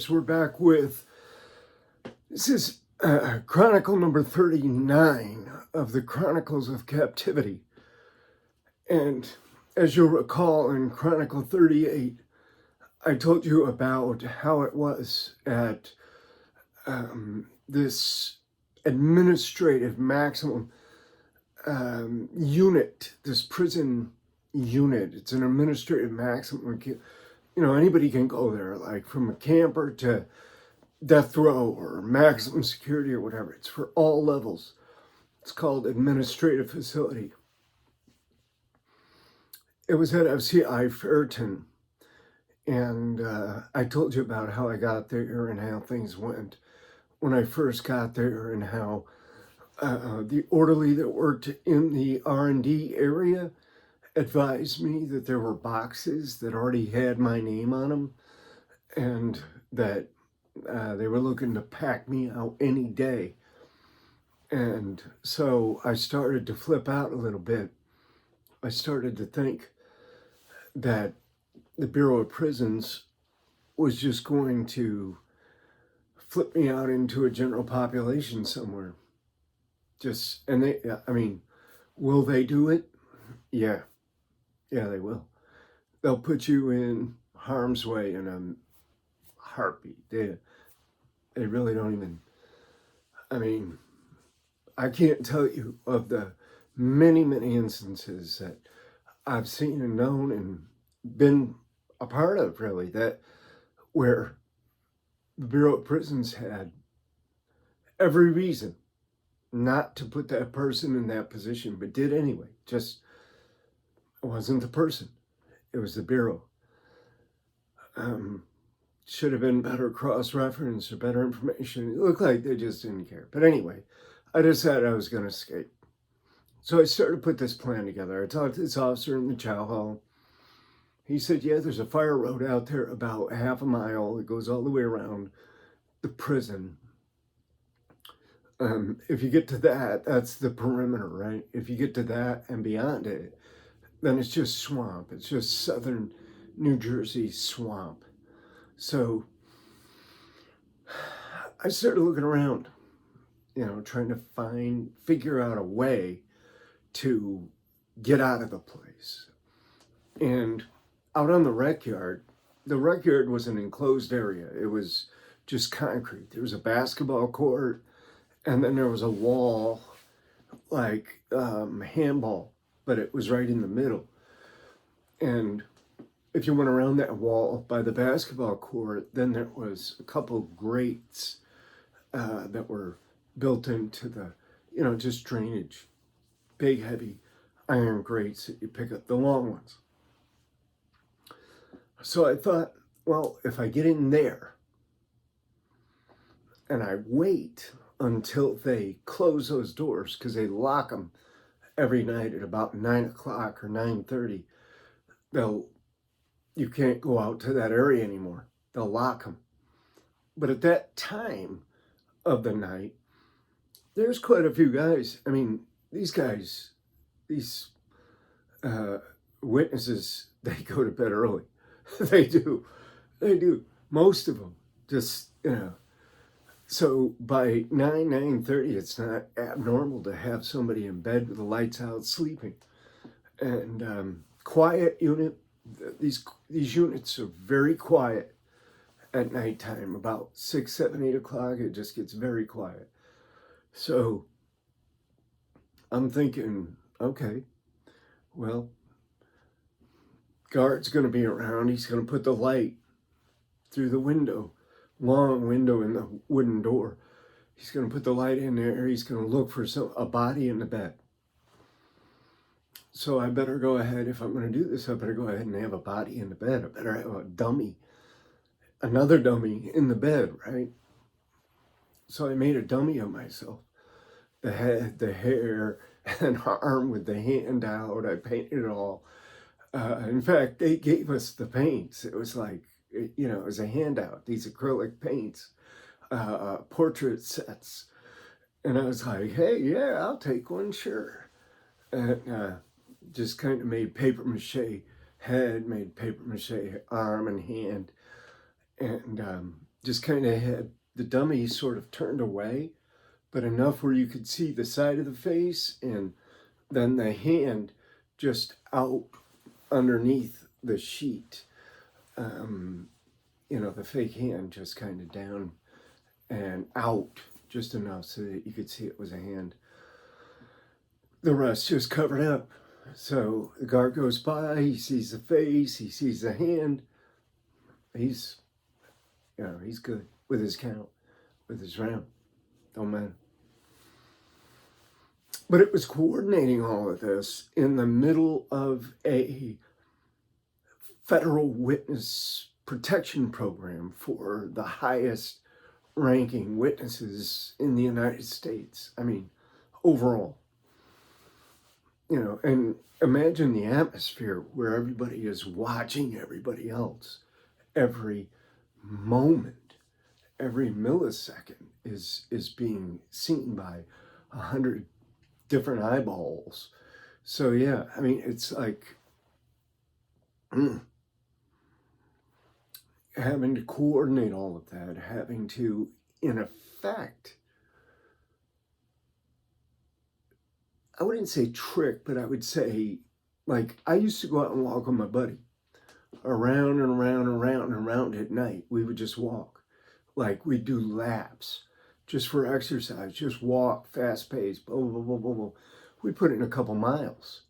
course, we're back with, this is Chronicle number 39 of the Chronicles of Captivity. And as you'll recall, in Chronicle 38, I told you about how it was at this administrative maximum unit, this prison unit. It's an administrative maximum. You know, anybody can go there, like from a camper to death row or maximum security or whatever. It's for all levels. It's called administrative facility. It was at FCI Fairton, and I told you about how I got there and how things went when I first got there, and how the orderly that worked in the R&D area advised me that there were boxes that already had my name on them, and that they were looking to pack me out any day. And so I started to flip out a little bit. I started to think that the Bureau of Prisons was just going to flip me out into a general population somewhere. And they, I mean, will they do it? Yeah, they will. They'll put you in harm's way in a heartbeat. They really don't even, I mean, I can't tell you of the many, many instances that I've seen and known and been a part of, really, that where the Bureau of Prisons had every reason not to put that person in that position, but did anyway. Just, it wasn't the person, it was the Bureau. Should have been better cross-reference or better information. It looked like they just didn't care. But anyway, I decided I was going to escape. So I started to put this plan together. I talked to this officer in the chow hall. He said, yeah, there's a fire road out there about half a mile. It goes all the way around the prison. If you get to that, that's the perimeter, right? If you get to that and beyond it, then it's just swamp. It's just southern New Jersey swamp. So I started looking around, you know, trying to figure out a way to get out of the place. And out on the rec yard was an enclosed area. It was just concrete. There was a basketball court, and then there was a wall, like handball, but it was right in the middle. And if you went around that wall by the basketball court, then there was a couple of grates that were built into the, you know, just drainage. Big, heavy iron grates that you pick up, the long ones. So I thought, well, if I get in there and I wait until they close those doors, because they lock them every night at about 9 o'clock or 9:30, you can't go out to that area anymore. They'll lock them. But at that time of the night, there's quite a few guys. I mean, these guys, these witnesses, they go to bed early. They do. Most of them, just, you know. So by 9:30, it's not abnormal to have somebody in bed with the lights out sleeping. And quiet unit. These units are very quiet at nighttime. About 6, 7, 8 o'clock, it just gets very quiet. So I'm thinking, okay, well, guard's going to be around. He's going to put the light through the window, long window in the wooden door. He's going to put the light in there. He's going to look for a body in the bed. So I better go ahead, if I'm going to do this, I better go ahead and have a body in the bed. I better have a dummy, another dummy in the bed, right? So I made a dummy of myself. The head, the hair, and arm with the hand out. I painted it all. In fact, they gave us the paints. It was like, you know, it was a handout, these acrylic paints, portrait sets. And I was like, hey, yeah, I'll take one, sure. And just kind of made paper mache head, made paper mache arm and hand. And just kind of had the dummy sort of turned away, but enough where you could see the side of the face, and then the hand just out underneath the sheet. The fake hand just kind of down and out just enough so that you could see it was a hand. The rest just covered up. So the guard goes by, he sees the face, he sees the hand. He's good with his count, with his round. Don't matter. But it was coordinating all of this in the middle of a federal witness protection program for the highest ranking witnesses in the United States. I mean, overall. And imagine the atmosphere where everybody is watching everybody else. Every moment, every millisecond is being seen by 100 different eyeballs. So yeah, I mean, it's like having to coordinate all of that, having to, in effect, I wouldn't say trick, but I would say, like, I used to go out and walk with my buddy around and around and around and around at night. We would just walk. Like, we'd do laps just for exercise, just walk, fast pace, blah, blah, blah, blah, blah. We put in a couple miles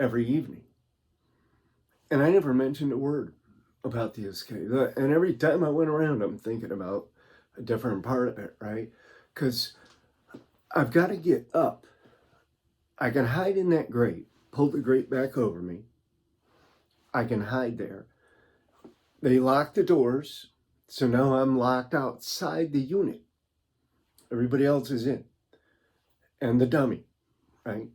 every evening. And I never mentioned a word about the escape. And every time I went around, I'm thinking about a different part of it, right? Because I've got to get up. I can hide in that grate, pull the grate back over me. I can hide there. They lock the doors, so now I'm locked outside the unit. Everybody else is in. And the dummy, right?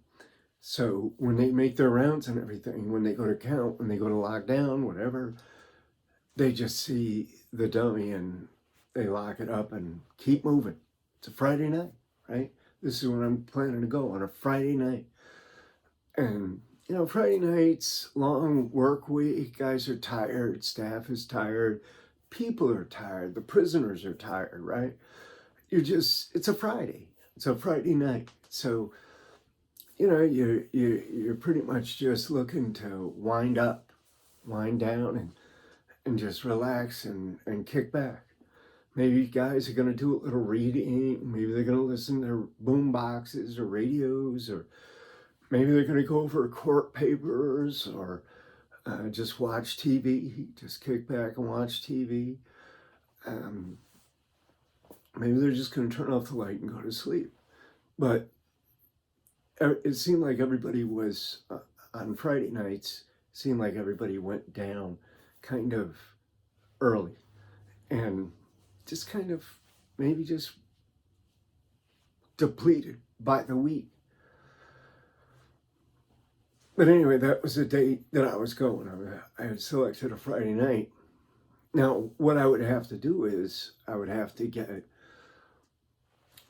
So when they make their rounds and everything, when they go to count, when they go to lock down, whatever, they just see the dummy and they lock it up and keep moving. It's a Friday night, right? This is when I'm planning to go, on a Friday night. And, Friday nights, long work week, guys are tired, staff is tired, people are tired, the prisoners are tired, right? It's a Friday. It's a Friday night. So, you're pretty much just looking to wind up, wind down, and just relax and kick back. Maybe guys are going to do a little reading. Maybe they're going to listen to boom boxes or radios, or maybe they're going to go over court papers, or just watch TV, just kick back and watch TV. Maybe they're just going to turn off the light and go to sleep. But it seemed like everybody was, on Friday nights, seemed like everybody went down kind of early. And just kind of maybe just depleted by the week. But anyway, that was the date that I was going. I had selected a Friday night. Now, what I would have to do is I would have to get,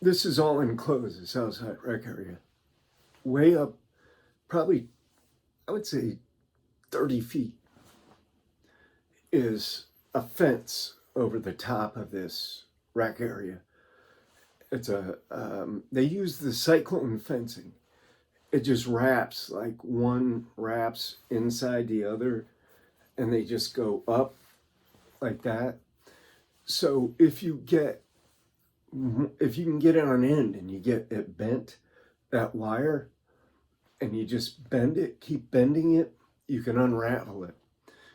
this is all enclosed, this outside rec area, way up, probably, I would say 30 feet is a fence over the top of this rec area. It's they use the cyclone fencing. It just wraps, like one wraps inside the other, and they just go up like that. So if you can get it on end and you get it bent, that wire, and you just bend it, keep bending it, you can unravel it.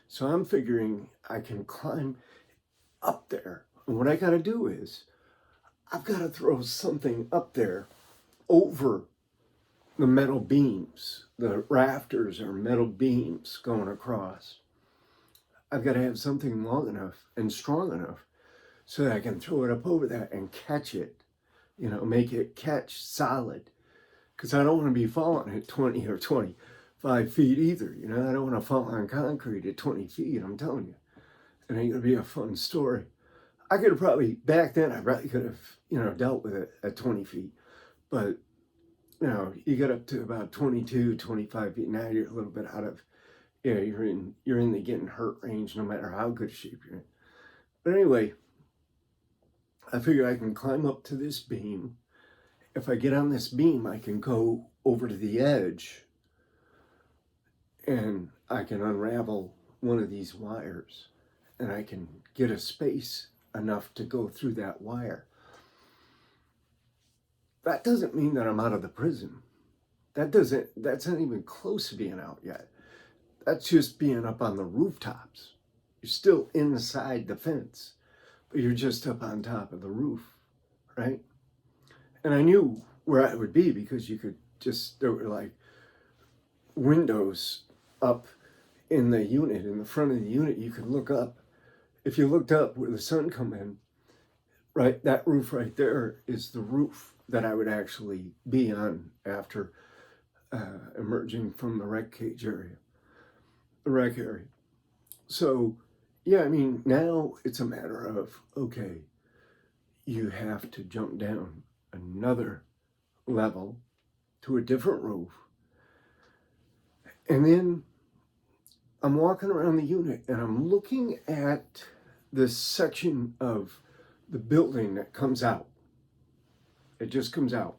So I'm figuring I can climb up there. And what I got to do is I've got to throw something up there over the metal beams. The rafters are metal beams going across. I've got to have something long enough and strong enough so that I can throw it up over that and catch it, make it catch solid. Because I don't want to be falling at 20 or 25 feet either. I don't want to fall on concrete at 20 feet, I'm telling you. It ain't going to be a fun story. I could have probably, back then, I probably could have, dealt with it at 20 feet. But, you get up to about 22, 25 feet. Now you're a little bit out of, you're in the getting hurt range no matter how good shape you're in. But anyway, I figure I can climb up to this beam. If I get on this beam, I can go over to the edge and I can unravel one of these wires and I can get a space enough to go through that wire. That doesn't mean that I'm out of the prison. That's not even close to being out yet. That's just being up on the rooftops. You're still inside the fence, but you're just up on top of the roof, right? And I knew where I would be because there were like windows up in the unit, in the front of the unit. You could look up. If you looked up where the sun come in, right, that roof right there is the roof that I would actually be on after emerging from the wreck area. So, yeah, I mean, now it's a matter of, okay, you have to jump down another level to a different roof. And then I'm walking around the unit and I'm looking at this section of the building that comes out. It just comes out.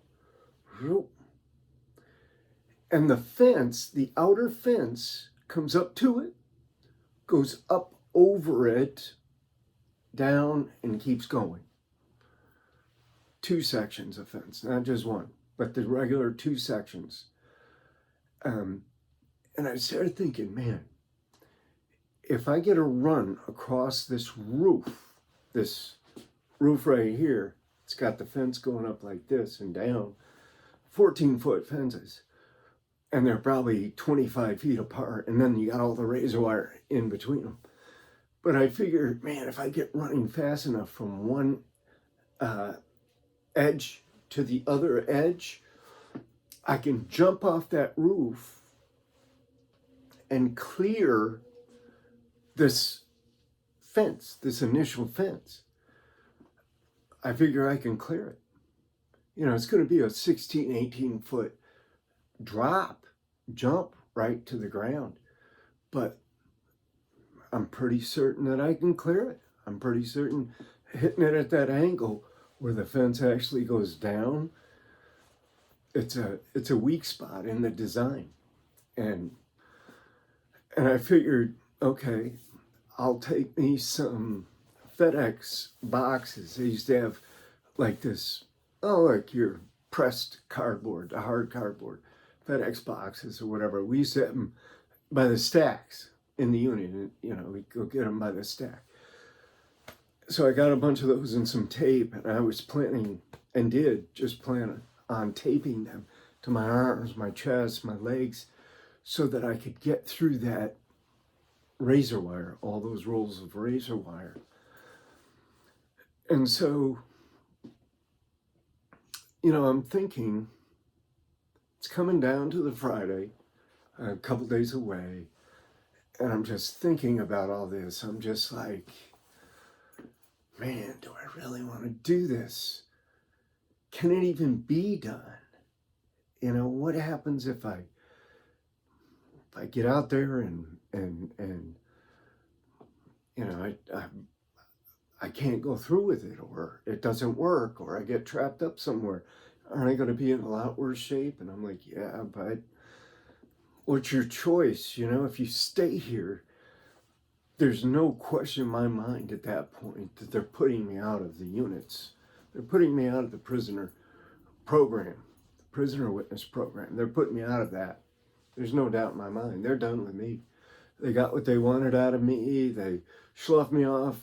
And the fence, the outer fence, comes up to it, goes up over it, down, and keeps going. 2 sections of fence, not just one, but the regular 2 sections. And I started thinking, man, if I get a run across this roof right here, it's got the fence going up like this and down, 14-foot fences. And they're probably 25 feet apart. And then you got all the razor wire in between them. But I figured, man, if I get running fast enough from one edge to the other edge, I can jump off that roof and clear this fence, this initial fence. I figure I can clear it. You know, it's going to be a 16, 18-foot jump right to the ground. But I'm pretty certain that I can clear it. I'm pretty certain hitting it at that angle where the fence actually goes down, it's a weak spot in the design. And I figured, okay, I'll take me some FedEx boxes. They used to have like this, like your pressed cardboard, the hard cardboard, FedEx boxes or whatever. We used to have them by the stacks in the unit, and we'd go get them by the stack. So I got a bunch of those and some tape, and I was planning on taping them to my arms, my chest, my legs, so that I could get through that razor wire, all those rolls of razor wire. And so, I'm thinking, it's coming down to the Friday, a couple days away, and I'm just thinking about all this. I'm just like, man, do I really want to do this? Can it even be done? What happens if I get out there and I can't go through with it, or it doesn't work, or I get trapped up somewhere? Aren't I going to be in a lot worse shape? And I'm like, yeah, but what's your choice? If you stay here, there's no question in my mind at that point that they're putting me out of the units. They're putting me out of the prisoner program, the prisoner witness program. They're putting me out of that. There's no doubt in my mind. They're done with me. They got what they wanted out of me. They sloughed me off,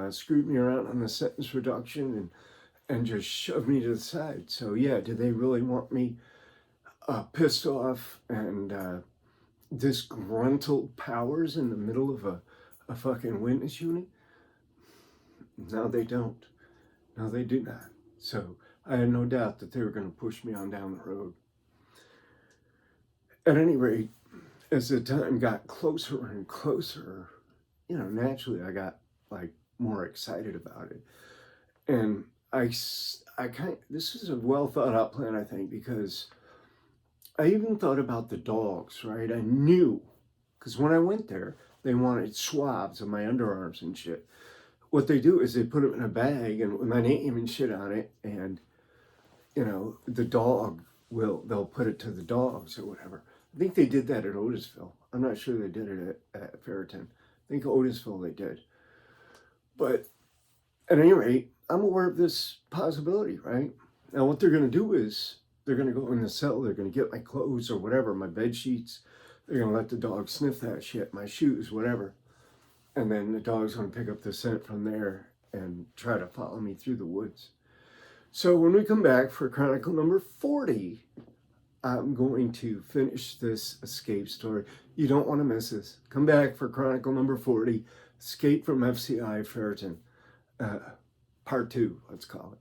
screwed me around on the sentence reduction, and just shoved me to the side. So yeah, do they really want me pissed off and disgruntled powers in the middle of a fucking witness unit? No, they don't. No, they do not. So I had no doubt that they were going to push me on down the road. At any rate, as the time got closer and closer, naturally I got more excited about it. And this is a well thought out plan, I think, because I even thought about the dogs, right? I knew, because when I went there, they wanted swabs of my underarms and shit. what they do is they put them in a bag and with my name and shit on it, and the dog they'll put it to the dogs or whatever. I think they did that at Otisville. I'm not sure they did it at Fairton. I think Otisville they did. But at any rate, I'm aware of this possibility, right? Now what they're going to do is they're going to go in the cell, they're going to get my clothes or whatever, my bed sheets. They're going to let the dog sniff that shit, my shoes, whatever. And then the dog's going to pick up the scent from there and try to follow me through the woods. So when we come back for Chronicle number 40, I'm going to finish this escape story. You don't want to miss this. Come back for Chronicle number 40, Escape from FCI Fairton. Part 2, let's call it.